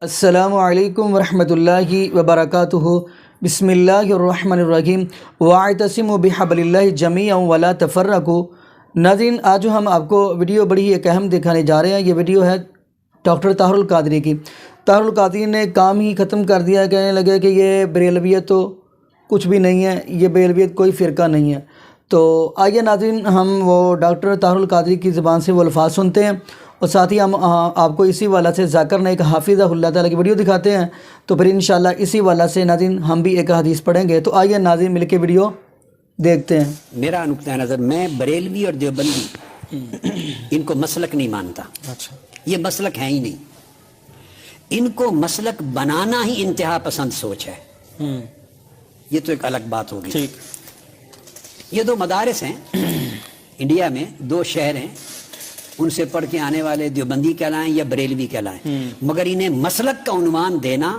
السلام علیکم ورحمۃ اللہ وبرکاتہ۔ بسم اللہ الرحمن الرحیم۔ واعتصموا بحبل اللہ جمیعا ولا تفرقوا۔ ناظرین، آج جو ہم آپ کو ویڈیو بڑی ہی ایک اہم دکھانے جا رہے ہیں، یہ ویڈیو ہے ڈاکٹر طاہر القادری کی۔ طاہر القادری نے کام ہی ختم کر دیا، کہنے لگے کہ یہ بریلویت تو کچھ بھی نہیں ہے، یہ بریلویت کوئی فرقہ نہیں ہے۔ تو آئیے ناظرین، ہم وہ ڈاکٹر طاہر القادری کی زبان سے وہ الفاظ سنتے ہیں، اور ساتھ ہی ہم آپ کو اسی والا سے ذاکر نے ایک حافظہ اللہ تعالیٰ کی ویڈیو دکھاتے ہیں، تو پھر انشاءاللہ اسی والا سے ناظرین ہم بھی ایک حدیث پڑھیں گے۔ تو آئیے ناظرین مل کے ویڈیو دیکھتے ہیں۔ میرا نقطہ نظر، میں بریلوی اور دیوبندی ان کو مسلک نہیں مانتا۔ یہ مسلک ہے ہی نہیں، ان کو مسلک بنانا ہی انتہا پسند سوچ ہے۔ یہ تو ایک الگ بات ہوگی۔ یہ دو مدارس ہیں انڈیا میں، دو شہر ہیں، ان سے پڑھ کے آنے والے دیوبندی کہلائیں یا بریلوی کہلائیں، مگر انہیں مسلک کا عنوان دینا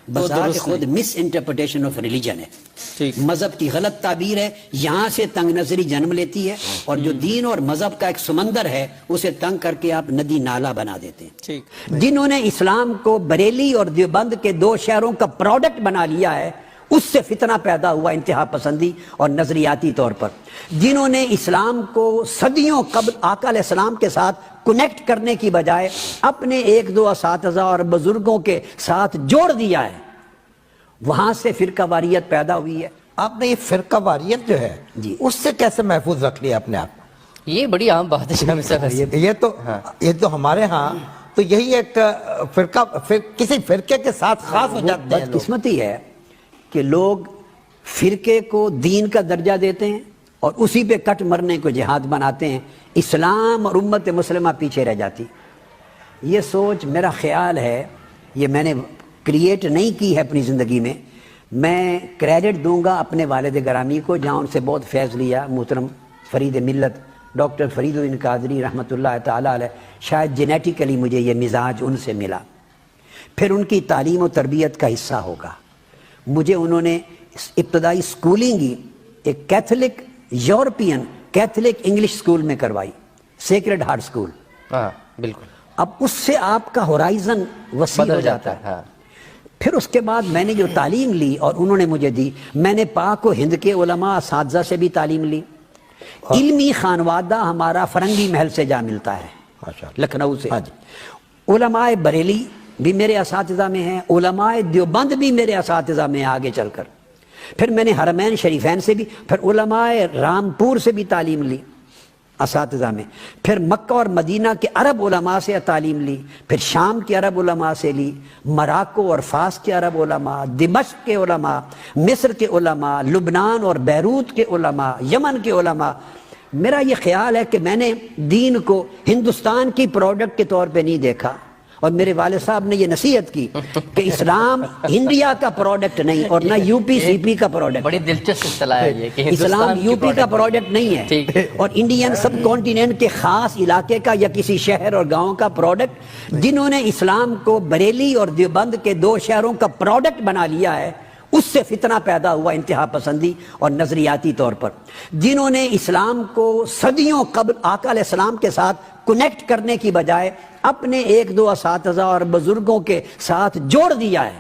بذات خود مس انٹرپریٹیشن آف ریلیجن ہے، مذہب کی غلط تعبیر ہے۔ یہاں سے تنگ نظری جنم لیتی ہے، اور جو دین اور مذہب کا ایک سمندر ہے اسے تنگ کر کے آپ ندی نالا بنا دیتے ہیں۔ جنہوں نے اسلام کو بریلی اور دیوبند کے دو شہروں کا پروڈکٹ بنا لیا ہے، اس سے فتنہ پیدا ہوا انتہا پسندی اور نظریاتی طور پر۔ جنہوں نے اسلام کو صدیوں قبل آقا علیہ السلام کے ساتھ کنیکٹ کرنے کی بجائے اپنے ایک دو اساتذہ اور بزرگوں کے ساتھ جوڑ دیا ہے، وہاں سے فرقہ واریت پیدا ہوئی ہے۔ آپ نے یہ فرقہ واریت جو ہے اس سے کیسے محفوظ رکھ لیا اپنے آپ؟ یہ بڑی عام بات ہے جناب صاحب۔ یہ تو ہمارے ہاں تو یہی ایک فرقہ کسی فرقے کے ساتھ خاص ہو جاتے ہیں۔ بدقسمتی ہے کہ لوگ فرقے کو دین کا درجہ دیتے ہیں اور اسی پہ کٹ مرنے کو جہاد بناتے ہیں، اسلام اور امت مسلمہ پیچھے رہ جاتی۔ یہ سوچ میرا خیال ہے، یہ میں نے کریٹ نہیں کی ہے اپنی زندگی میں، میں کریڈٹ دوں گا اپنے والد گرامی کو، جہاں ان سے بہت فیض لیا، محترم فرید ملت ڈاکٹر فرید الدین قادری رحمۃ اللہ تعالیٰ علیہ۔ شاید جینیٹیکلی مجھے یہ مزاج ان سے ملا، پھر ان کی تعلیم و تربیت کا حصہ ہوگا۔ مجھے انہوں نے ابتدائی سکولنگ ہی ایک Catholic European Catholic English school میں کروائی، سیکرڈ ہارٹ سکول۔ بالکل۔ اب اس سے آپ کا ہورائزن وسیع ہو جاتا ہے۔ پھر اس کے بعد میں نے جو تعلیم لی اور انہوں نے مجھے دی، میں نے پاک و ہند کے علماء اساتذہ سے بھی تعلیم لی۔ علمی خانوادہ ہمارا فرنگی محل سے جا ملتا ہے، لکھنؤ سے۔ علماء بریلی بھی میرے اساتذہ میں ہیں، علماء دیوبند بھی میرے اساتذہ میں آگے چل کر۔ پھر میں نے حرمین شریفین سے بھی، پھر علماء رامپور سے بھی تعلیم لی اساتذہ میں، پھر مکہ اور مدینہ کے عرب علماء سے تعلیم لی، پھر شام کے عرب علماء سے لی، مراکو اور فاس کے عرب علماء، دمشق کے علماء، مصر کے علماء، لبنان اور بیروت کے علماء، یمن کے علماء۔ میرا یہ خیال ہے کہ میں نے دین کو ہندوستان کی پروڈکٹ کے طور پہ نہیں دیکھا، اور میرے والد صاحب نے یہ نصیحت کی کہ اسلام انڈیا کا پروڈکٹ نہیں اور نہ یو پی سی پی کا پروڈکٹ۔ بڑی دلچسپ اصطلاح ہے یہ کہ اسلام یو پی کا پروڈکٹ نہیں ہے اور انڈین سب کانٹیننٹ کے خاص علاقے کا یا کسی شہر اور گاؤں کا پروڈکٹ۔ جنہوں نے اسلام کو بریلی اور دیوبند کے دو شہروں کا پروڈکٹ بنا لیا ہے، اس سے فتنہ پیدا ہوا انتہا پسندی اور نظریاتی طور پر۔ جنہوں نے اسلام کو صدیوں قبل آقا علیہ السلام کے ساتھ کنیکٹ کرنے کی بجائے اپنے ایک دو اساتذہ اور بزرگوں کے ساتھ جوڑ دیا ہے،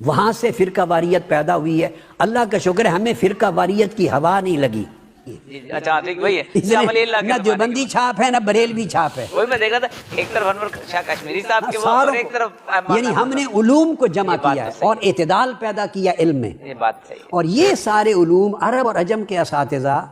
وہاں سے فرقہ واریت پیدا ہوئی ہے۔ اللہ کا شکر ہے ہمیں فرقہ واریت کی ہوا نہیں لگی۔ نہ دیوبندی چھاپ ہے نہ بریلوی چھاپ ہے، وہی میں دیکھ رہا تھا، ایک طرف انور شاہ کشمیری صاحب کے وہ اور ایک طرف یعنی ہم نے علوم کو جمع کیا ہے اور اعتدال پیدا کیا علم میں۔ یہ بات صحیح ہے۔ اور یہ سارے علوم عرب اور عجم کے اساتذہ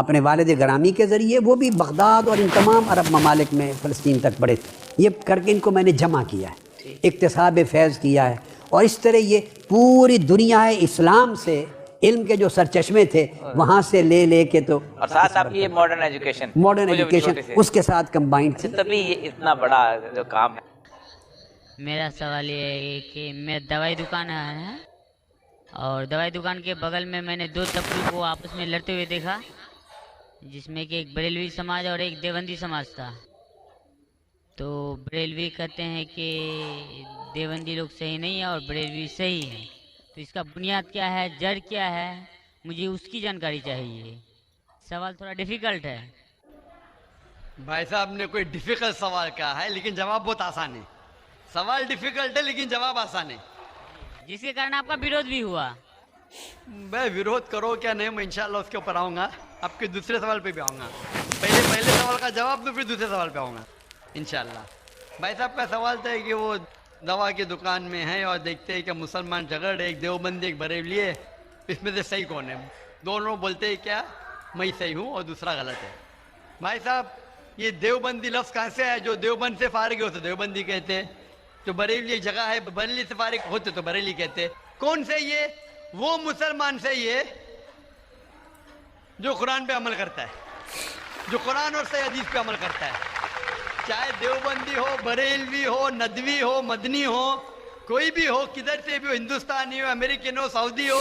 اپنے والد گرامی کے ذریعے، وہ بھی بغداد اور ان تمام عرب ممالک میں فلسطین تک پڑھے تھے، یہ کر کے ان کو میں نے جمع کیا ہے، اکتساب فیض کیا ہے، اور اس طرح یہ پوری دنیا اسلام سے علم کے جو سرچشمے تھے وہاں سے لے لے کے، تو اور ساتھ آپ کی یہ ماڈرن ایجوکیشن اس کے ساتھ کمبائنڈ تھی، تبھی یہ اتنا بڑا جو کام ہے۔ میرا سوال یہ ہے کہ میں دوائی دکان ہے، اور دوائی دکان کے بغل میں نے دو طبقوں کو آپس میں لڑتے ہوئے دیکھا، جس میں کہ ایک بریلوی سماج اور ایک دیوبندی سماج تھا۔ تو بریلوی کہتے ہیں کہ دیوبندی لوگ صحیح نہیں ہے اور بریلوی صحیح ہے، تو اس کا بنیاد کیا ہے، جڑ کیا ہے، مجھے اس کی جانکاری چاہیے۔ سوال تھوڑا ڈیفیکلٹ ہے بھائی صاحب نے کوئی ڈیفیکلٹ سوال کہا ہے، لیکن جواب بہت آسان ہے۔ सवाल डिफिकल्ट है लेकिन जवाब आसान है। जिसके कारण आपका विरोध भी हुआ। मैं विरोध करो क्या नहीं, मैं इंशाल्लाह उसके ऊपर आऊँगा, आपके दूसरे सवाल पे भी आऊँगा। पहले सवाल का जवाब दो, फिर दूसरे सवाल पे आऊँगा इंशाल्लाह। भाई साहब का सवाल था कि वो दवा की दुकान में है और देखते हैं कि मुसलमान झगड़ रहे, एक देवबंदी एक बरेली है, इसमें से सही कौन है? दोनों बोलते हैं क्या मैं सही हूँ और दूसरा गलत है। भाई साहब ये देवबंदी लफ्ज़ कहाँ से है? जो देवबंद से फारिग होते देवबंदी कहते हैं, जो बरेली एक जगह है बरेली से फारिग होते तो बरेली कहते हैं। कौन से ये? वो मुसलमान से ये जो कुरान पे अमल करता है, जो कुरान और सही हदीस पे अमल करता है। चाहे देवबंदी हो, बरेलवी हो, नदवी हो, मदनी हो, कोई भी हो, किधर से भी हो, हिंदुस्तानी हो, अमेरिकन हो, सऊदी हो,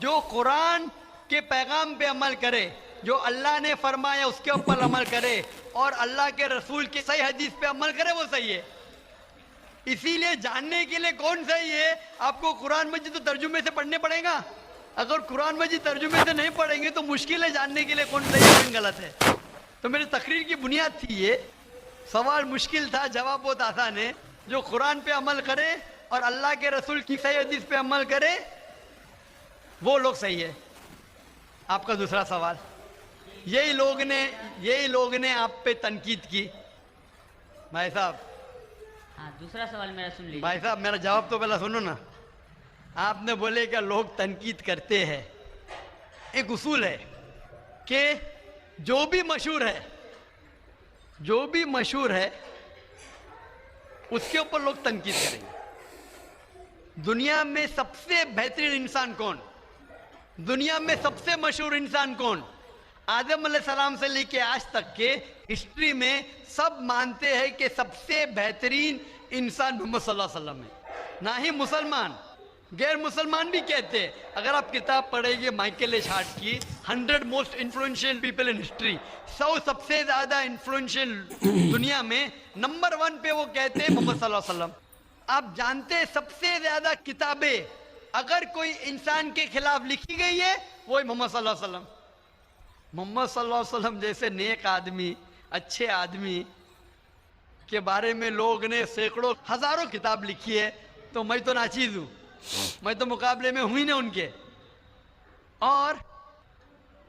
जो कुरान के पैगाम पे अमल करे, जो अल्लाह ने फरमाया उसके ऊपर अमल करे और अल्लाह के रसूल की सही हदीस पे अमल करे, वो सही है। इसीलिए जानने के लिए कौन सही है आपको कुरान मजीद तो तर्जुमे से पढ़ने पड़ेगा। अगर कुरान मजीद तर्जुमे से नहीं पढ़ेंगे तो मुश्किल है जानने के लिए कौन सही है कौन गलत है। तो मेरी तकरीर की बुनियाद थी ये। सवाल मुश्किल था, जवाब बहुत आसान है। जो कुरान पे अमल करे और अल्लाह के रसूल की सही हदीस पे अमल करे वो लोग सही है। आपका दूसरा सवाल, यही लोग ने आप पे तनकीद की। भाई साहब, हाँ दूसरा सवाल मेरा सुन लीजिए। भाई साहब मेरा जवाब तो पहला सुनो ना। आपने बोले क्या लोग तनकीद करते हैं। एक उसूल है कि जो भी मशहूर है उसके ऊपर लोग तनकीद करेंगे। दुनिया में सबसे बेहतरीन इंसान कौन? दुनिया में सबसे मशहूर इंसान कौन? आदम अलैहिस्सलाम से लेके आज तक के हिस्ट्री में सब मानते हैं कि सबसे बेहतरीन इंसान मोहम्मद सल्लल्लाहु अलैहि वसल्लम है। ना ही मुसलमान, गैर मुसलमान भी कहते हैं। अगर आप किताब पढ़ेंगे माइकल एच हार्ट की 100 most influential people in history, 100 सबसे ज्यादा इन्फ्लुएंशियल दुनिया में नंबर 1 पे वो कहते हैं मोहम्मद सल्लल्लाहु अलैहि वसल्लम। आप जानते हैं सबसे ज्यादा किताबें अगर कोई इंसान के खिलाफ लिखी गई है वो मोहम्मद सल्लल्लाहु अलैहि वसल्लम। मोहम्मद सल्लल्लाहु अलैहि वसल्लम जैसे नेक आदमी, अच्छे आदमी के बारे में लोग ने सैकड़ों हजारों किताब लिखी है। तो मैं तो नाचीज हूँ, मैं तो मुकाबले में हुई ना उनके। और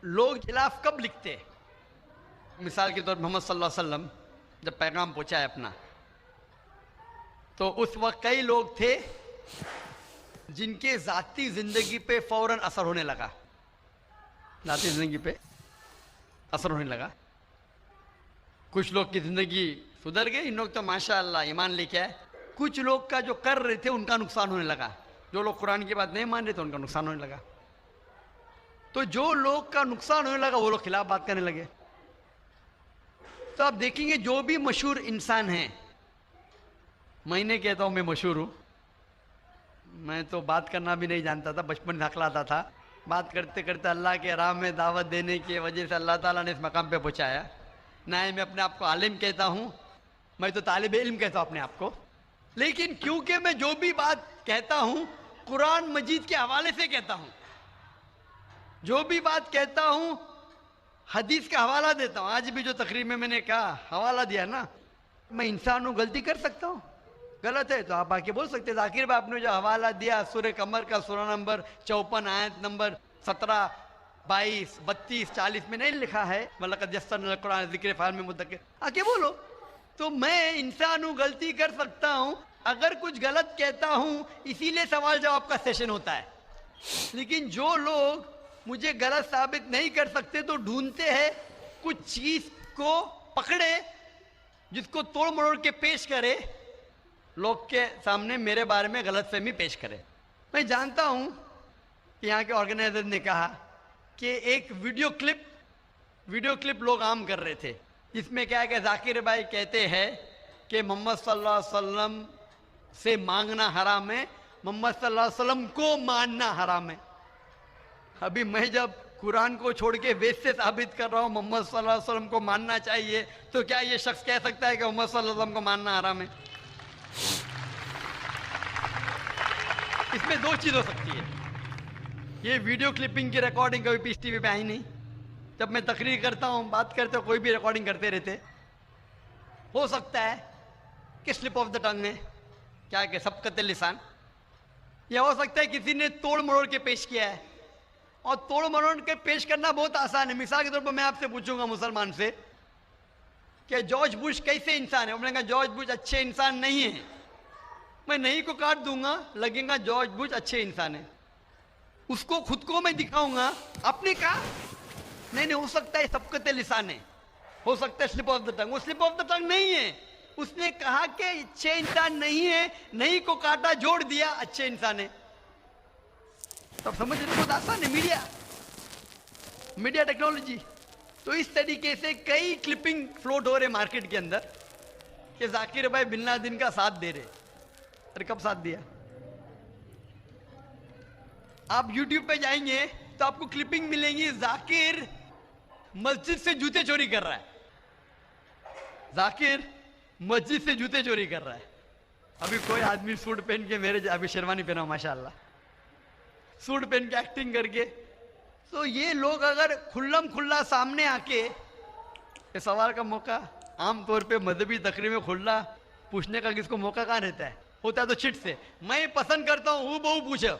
लोग खिलाफ कब लिखते हैं? मिसाल के तौर पर मोहम्मद सल्लल्लाहु अलैहि वसल्लम जब पैगाम पहुंचा है अपना, तो उस वक्त कई लोग थे जिनके जाती जिंदगी पे फौरन असर होने लगा। जाती जिंदगी पे असर होने लगा। कुछ लोग की जिंदगी सुधर गई, इन लोग तो माशाअल्लाह ईमान लेके आए। कुछ लोग का जो कर रहे थे उनका नुकसान होने लगा। जो लोग कुरान की बात नहीं मान रहे थे उनका नुकसान होने लगा। तो जो लोग का नुकसान होने लगा वो लोग खिलाफ बात करने लगे। तो आप देखेंगे जो भी मशहूर इंसान है, मैं नहीं कहता हूं मैं मशहूर हूं, मैं तो बात करना भी नहीं जानता था, बचपन से हकलाता था। बात करते करते अल्लाह के राह में दावत देने की वजह से अल्लाह ताला ने इस मकाम पे पहुंचाया। ना ही मैं अपने आप को आलिम कहता हूं, मैं तो तालिब इल्म कहता हूं अपने आप को। लेकिन क्योंकि मैं जो भी बात कहता हूं कुरान मजीद के हवाले से कहता हूं, जो भी बात कहता हूं हदीस का हवाला देता हूं। आज भी जो तकरीर में मैंने कहा हवाला दिया ना, मैं इंसान हूं, गलती कर सकता हूं। गलत है तो आप आके बोल सकते हैं जाकिर भाई आपने जो हवाला दिया सूरह कमर का सूरा नंबर 54 आयत नंबर 17, 22, 32, 40 में नहीं लिखा है वलक़द यस्सरनल कुरान ज़िक्र फ़हल में मुद्दकिर, आके बोलो। तो मैं इंसान हूं, गलती कर सकता हूं। अगर कुछ गलत कहता हूं इसीलिए सवाल जवाब का सेशन होता है। लेकिन जो लोग मुझे गलत साबित नहीं कर सकते तो ढूंढते हैं कुछ चीज को पकड़े जिसको तोड़ मरोड़ के पेश करे, लोग के सामने मेरे बारे में गलत फहमी पेश करे। मैं जानता हूं कि यहाँ के ऑर्गेनाइजर ने कहा कि एक वीडियो क्लिप लोग आम कर रहे थे। इसमें क्या है कि जाकिर भाई कहते हैं कि मोहम्मद सल्लल्लाहु अलैहि वसल्लम से मांगना हराम है, मोहम्मद सल्लल्लाहु अलैहि वसल्लम को मानना हराम है। अभी मैं जब कुरान को छोड़ के वेद से साबित कर रहा हूँ मोहम्मद सल्लल्लाहु अलैहि वसल्लम को मानना चाहिए, तो क्या ये शख्स कह सकता है कि मोहम्मद सल्लल्लाहु अलैहि वसल्लम को मानना हराम है? इसमें दो चीज हो सकती है। ये वीडियो क्लिपिंग की रिकॉर्डिंग कभी पीस टीवी पे आई नहीं। जब मैं तकरीर करता हूँ, बात करते हो, कोई भी रिकॉर्डिंग करते रहते, हो सकता है कि स्लिप ऑफ द टंग है, क्या कि सबकत लिसान, या हो सकता है किसी ने तोड़ मरोड़ के पेश किया है, और तोड़ मरोड़ के पेश करना बहुत आसान है। मिसाल के तौर पर मैं आपसे पूछूंगा मुसलमान से कि जॉर्ज बुश कैसे इंसान है, कहा जॉर्ज बुश अच्छे इंसान नहीं है, मैं नहीं को काट दूंगा, लगेगा जॉर्ज बुश अच्छे इंसान है। उसको खुद को मैं दिखाऊंगा, आपने कहा नहीं हो सकता है सबकत लिसान है, हो सकता है स्लिप ऑफ द टंग, वो स्लिप ऑफ द टंग नहीं है। उसने कहा कि अच्छे इंसान नहीं है, नहीं को काटा जोड़ दिया अच्छे इंसान है। तब समझ रहे, बहुत आसान है। Media technology. तो इस तरीके से कई क्लिपिंग फ्लोट हो रहे मार्केट के अंदर कि जाकिर भाई बिन लादेन का साथ दे रहे। अरे कब साथ दिया? आप YouTube पे जाएंगे तो आपको क्लिपिंग मिलेंगी, जाकिर मस्जिद से जूते चोरी कर रहा है, जाकिर मस्जिद से जूते चोरी कर रहा है। अभी कोई आदमी सूट पहन के, मेरे अभी शेरवानी पहना माशाल्लाह, सूट पहन के एक्टिंग करके, तो ये लोग अगर खुल्लम खुल्ला सामने आके, ये सवाल का मौका आमतौर पे मजहबी तकरीर में खुल्ला पूछने का किसको मौका कहाँ रहता है, होता है तो चिट से। मैं पसंद करता हूँ हूँ बहु पूछो,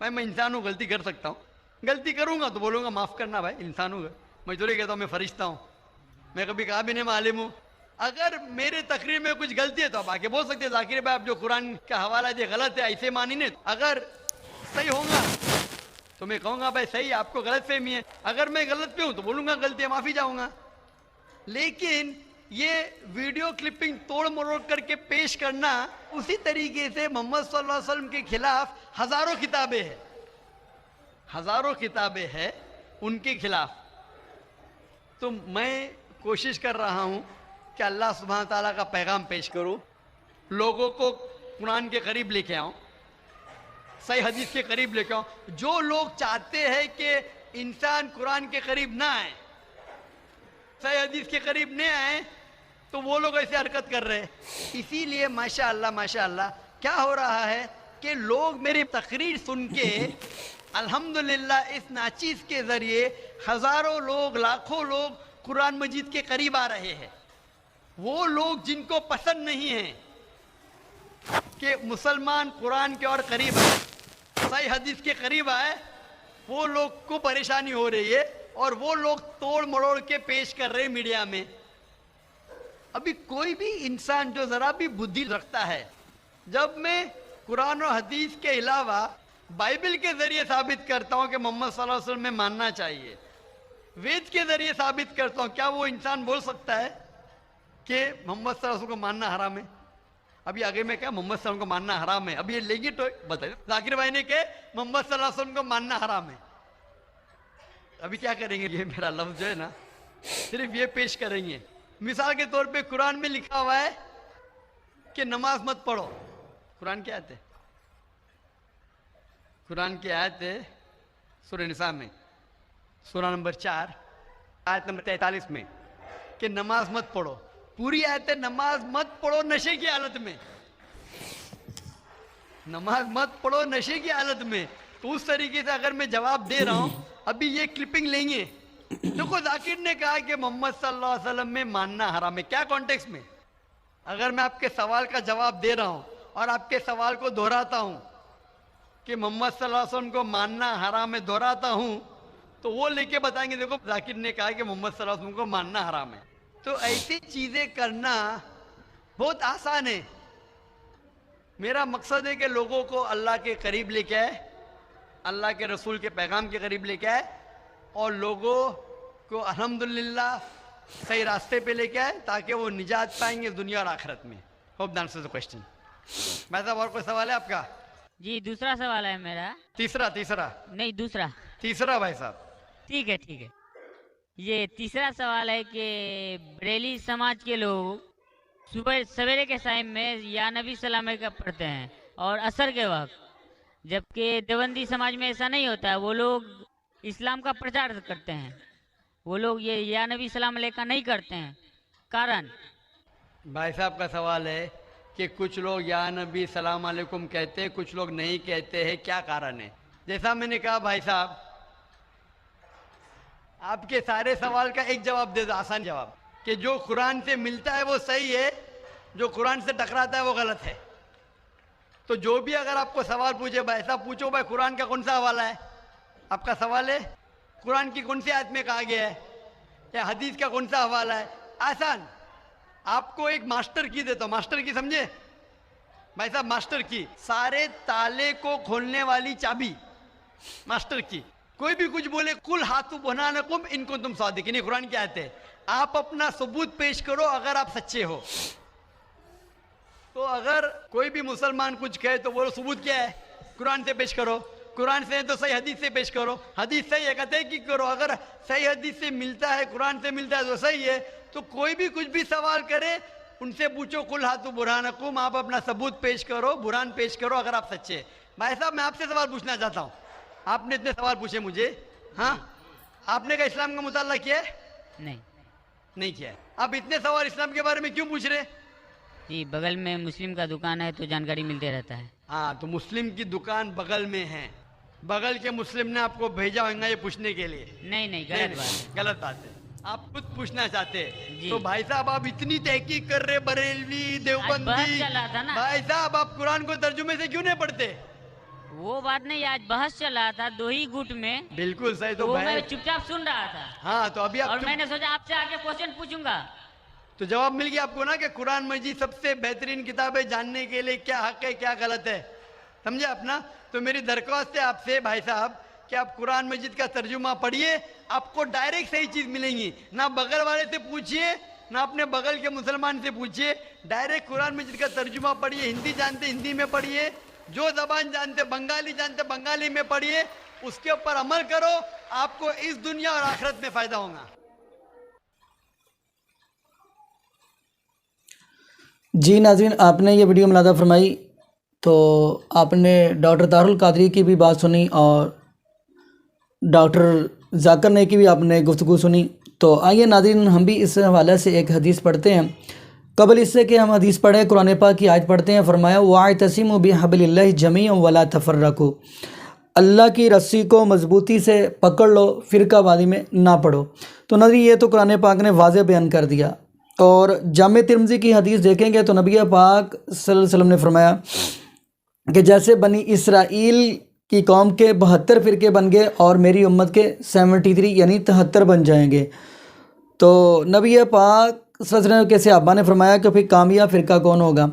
भाई मैं इंसान हूँ, गलती कर सकता हूँ, गलती करूंगा तो बोलूंगा माफ करना भाई, इंसान हूँ, मैं तो नहीं कहता हूँ मैं फरिश्ता हूँ, मैं कभी कहा भी नहीं मालिम हूँ। अगर मेरे तकरीर में कुछ गलती है तो आप आके बोल सकते हैं जाकिर भाई आप जो कुरान का हवाला दिया गलत है, ऐसे मानी नहीं। अगर सही होगा तो मैं कहूँगा भाई सही, आपको गलत फहमी है। अगर मैं गलत पे हूँ तो बोलूंगा गलती है, माफी चाहूंगा। लेकिन ये वीडियो क्लिपिंग तोड़ मरोड़ करके पेश करना, उसी तरीके से मोहम्मद सल्लल्लाहु अलैहि वसल्लम के खिलाफ हजारों किताबें हैं, हजारों किताबें हैं उनके खिलाफ। तो मैं कोशिश कर रहा हूं कि अल्लाह सुब्हान ताला का पैगाम पेश करूं, लोगों को कुरान के करीब लेके आऊं, सही हदीस के करीब लेके आऊं। जो लोग चाहते हैं कि इंसान कुरान के करीब ना आए, सही हदीस के करीब नहीं आए, तो वो लोग ऐसे हरकत कर रहे हैं। इसीलिए माशाअल्लाह माशाअल्लाह क्या हो रहा है कि लोग मेरी तकरीर सुन के अल्हम्दुलिल्लाह इस नाचीज के जरिए हजारों लोग, लाखों लोग कुरान मजीद के करीब आ रहे हैं। वो लोग जिनको पसंद नहीं है कि मुसलमान कुरान के और करीब आए, सही हदीस के करीब आए, वो लोग को परेशानी हो रही है, और वो लोग तोड़ मरोड़ के पेश कर रहे हैं मीडिया में। अभी कोई भी इंसान जो जरा भी बुद्धि रखता है, जब मैं कुरान और हदीस के अलावा बाइबल के जरिए साबित करता हूं कि मोहम्मद सल्लल्लाहु अलैहि वसल्लम में मानना चाहिए, वेद के जरिए साबित करता हूं, क्या वो इंसान बोल सकता है कि मोहम्मद सल्लल्लाहु अलैहि वसल्लम को मानना हराम है? अभी आगे में क्या मोहम्मद सल्लल्लाहु अलैहि वसल्लम को मानना हराम है, अब ये लेंगे तो बताइए। जाकिर भाई ने कहा मोहम्मद सल्लल्लाहु अलैहि वसल्लम को मानना हराम है, अभी क्या करेंगे? ये मेरा लफ्ज जो है ना, सिर्फ ये पेश करेंगे। मिसाल के तौर पे कुरान में लिखा हुआ है कि नमाज मत पढ़ो, कुरान की आयत है, कुरान की आयत है सूरह निसा में, सूरह नंबर 4 आयत नंबर 43 में, कि नमाज मत पढ़ो। पूरी आयत है नमाज मत पढ़ो नशे की हालत में, नमाज मत पढ़ो नशे की हालत में। तो उस तरीके से अगर मैं जवाब दे रहा हूं, अभी ये क्लिपिंग लेंगे, देखो जाकिर ने कहा कि मोहम्मद सल्लल्लाहु अलैहि वसल्लम में मानना हराम है, क्या कॉन्टेक्स्ट में? अगर मैं आपके सवाल का जवाब दे रहा हूं और आपके सवाल को दोहराता हूं कि मोहम्मद सल्लल्लाहु अलैहि वसल्लम को मानना हराम है, दोहराता हूं, तो वो लेके बताएंगे देखो जाकिर ने कहा कि मोहम्मद सल्लल्लाहु अलैहि वसल्लम को मानना हराम है। तो ऐसी चीजें करना बहुत आसान है। मेरा मकसद है कि लोगों को अल्लाह के करीब लेके आए, अल्लाह के रसूल के पैगाम के करीब लेके आए, और लोगों को अल्हम्दुलिल्लाह सही रास्ते पे लेके आए, ताकि वो निजात पाएंगे दुनिया और आखिरत में। Hope that answers the question. भाई साहब और कोई सवाल है आपका? जी दूसरा सवाल है मेरा। तीसरा नहीं दूसरा। तीसरा भाई साहब। ठीक है। ये तीसरा सवाल है कि बरेली समाज के लोग सुबह सवेरे के टाइम में या नबी सलाम का पढ़ते हैं और असर के वक्त, जबकि देवबंदी समाज में ऐसा नहीं होता है, वो लोग इस्लाम का प्रचार करते हैं, वो लोग ये या नबी सलाम का नहीं करते हैं। कारण? भाई साहब का सवाल है कि कुछ लोग या नबी सलाम अलैकुम कहते हैं, कुछ लोग नहीं कहते हैं, क्या कारण है? जैसा मैंने कहा भाई साहब, आपके सारे सवाल का एक जवाब दे दो, आसान जवाब, कि जो कुरान से मिलता है वो सही है, जो कुरान से टकराता है वो गलत है। तो जो भी अगर आपको सवाल पूछे भाई ऐसा पूछो भाई कुरान का कौन सा हवाला है, आपका सवाल है कुरान की कौन सी आयत में कहा गया है या हदीस का कौन सा हवाला है, आसान। आपको एक मास्टर की देता हूं, मास्टर की समझे भाई साहब, मास्टर की सारे ताले को खोलने वाली चाबी मास्टर की। कोई भी कुछ बोले कुल हाथू बनानकुम इनको तुम सादिकीन, ये कुरान की आयत है। आप अपना सबूत पेश करो अगर आप सच्चे हो। तो अगर कोई भी मुसलमान कुछ कहे तो बोलो सबूत क्या है, कुरान से पेश करो, कुरान से तो सही हदीस से पेश करो, हदीस सही है कहते हैं कि करो, अगर सही हदीस से मिलता है कुरान से मिलता है तो सही है। तो कोई भी कुछ भी सवाल करे उनसे पूछो कुल हाथू बुरहानकुम, आप अपना सबूत पेश करो, बुरहान पेश करो अगर आप सच्चे। भाई साहब मैं आपसे सवाल पूछना चाहता हूँ, आपने इतने सवाल पूछे मुझे, हाँ आपने क्या इस्लाम का मुताला किया है? नहीं किया है। अब इतने सवाल इस्लाम के बारे में क्यों पूछ रहे? जी बगल में मुस्लिम का दुकान है तो जानकारी मिलते रहता है। हाँ तो मुस्लिम की दुकान बगल में है, बगल के मुस्लिम ने आपको भेजा होगा ये पूछने के लिए? नहीं गलत बात है। गलत बात है, आप खुद पूछना चाहते जी। तो भाई साहब आप इतनी तहकीक कर रहे बरेलवी बहस देवबंदी, चल रहा था ना। भाई साहब आप कुरान को तर्जुमे से क्यों नहीं पढ़ते? वो बात नहीं, आज बहस चल रहा था दो ही गुट में, बिल्कुल सही। तो तो मैं भाई चुपचाप सुन रहा था। हाँ तो अभी आप और मैंने सोचा आपसे आके क्वेश्चन पूछूंगा। तो जवाब मिल गया आपको ना कि कुरान मजीद सबसे बेहतरीन किताब है, जानने के लिए क्या हक है क्या गलत है, समझे अपना। तो मेरी दरख्वास्त है आपसे भाई साहब कि आप कुरान मजीद का तर्जुमा पढ़िए, आपको डायरेक्ट सही चीज मिलेंगी। ना बगल वाले से पूछिए ना अपने बगल के मुसलमान से पूछिए, डायरेक्ट कुरान मजीद का तर्जुमा पढ़िए। हिंदी जानते हिंदी में पढ़िए, जो जबान जानते बंगाली जानते बंगाली में पढ़िए, उसके ऊपर अमल करो, आपको इस दुनिया और आखिरत में फायदा होगा। जी नाज़रीन, आपने ये वीडियो मुलादा फरमाई तो आपने डॉक्टर तारुल कादरी की भी बात सुनी और डॉक्टर जाकिर नाइक की भी आपने गुफ्तगू सुनी। तो आइए नाज़रीन हम भी इस हवाले से एक हदीस पढ़ते हैं। कबल इससे कि हम हदीस पढ़ें कुरान पाक की आयत पढ़ते हैं। फरमाया वाअतसिमू बिहब्लिल्लाहि जमीअन वला तफर्रकू, अल्लाह की रस्सी को मजबूती से पकड़ लो, फ़िरकावारी में ना पड़ो। तो नाज़रीन ये तो कुरान पाक ने वाज़ेह बयान कर दिया। और जामे तिरमिज़ी की हदीस देखेंगे तो नबी पाक सल्लल्लाहु अलैहि वसल्लम ने फरमाया कि जैसे बनी इसराइल की कौम के 72 फ़िरके बन गए और मेरी उम्मत के 73 यानी 73 बन जाएंगे। तो नबी पाक सल्लल्लाहु अलैहि वसल्लम के सहाबा ने फरमाया कि फिर कामयाब फ़िरका कौन होगा?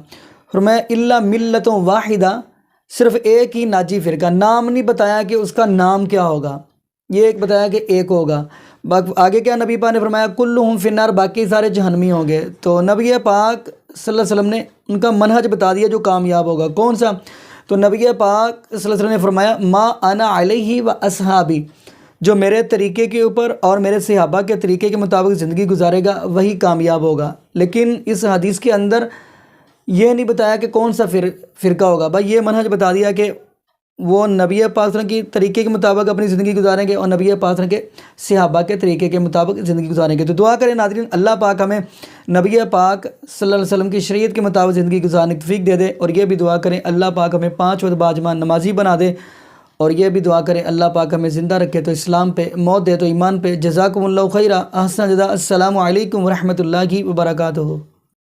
फरमाया इल्ला मिल्लतुन वाहिदा, सिर्फ़ एक ही नाजी फ़िरका। नाम नहीं बताया कि उसका नाम क्या होगा, ये एक बताया कि एक होगा। आगे क्या नबी पाक ने फरमाया कुल्लुहुम फिन्नार, बाकी सारे जहन्नमी होंगे। तो नबी पाक सल्लल्लाहु अलैहि वसल्लम ने उनका मनहज बता दिया जो कामयाब होगा, कौन सा? तो नबी पाक सल्लल्लाहु अलैहि वसल्लम ने फरमाया मा अना अलैहि व अस्हाबी, जो मेरे तरीके के ऊपर और मेरे सहाबा के तरीके के मुताबिक ज़िंदगी गुजारेगा वही कामयाब होगा। लेकिन इस हदीस के अंदर ये नहीं बताया कि कौन सा फ़िरका होगा। भाई ये मनहज बता दिया कि वो नबी पाक के तरीके के मुताबिक अपनी ज़िंदगी गुजारेंगे और नबी पाक के सहाबा के तरीके के मुताबिक ज़िंदगी गुजारेंगे। तो दुआ करें नाज़रीन अल्लाह पाक हमें नबी पाक सल्लल्लाहु अलैहि वसल्लम की शरीयत के मुताबिक ज़िंदगी गुजारने की तौफीक दे दे। और ये भी दुआ करें अल्लाह पाक हमें 5 वक्त बाजमान नमाजी बना दे। और ये भी दुआ करें अल्लाह पाक हमें ज़िंदा रखे तो इस्लाम पे, मौत दे तो ईमान पे। जज़ाकुमुल्लाहु खैरा, अहसन जज़ा। अस्सलामु अलैकुम व रहमतुल्लाहि व बरकातुहू।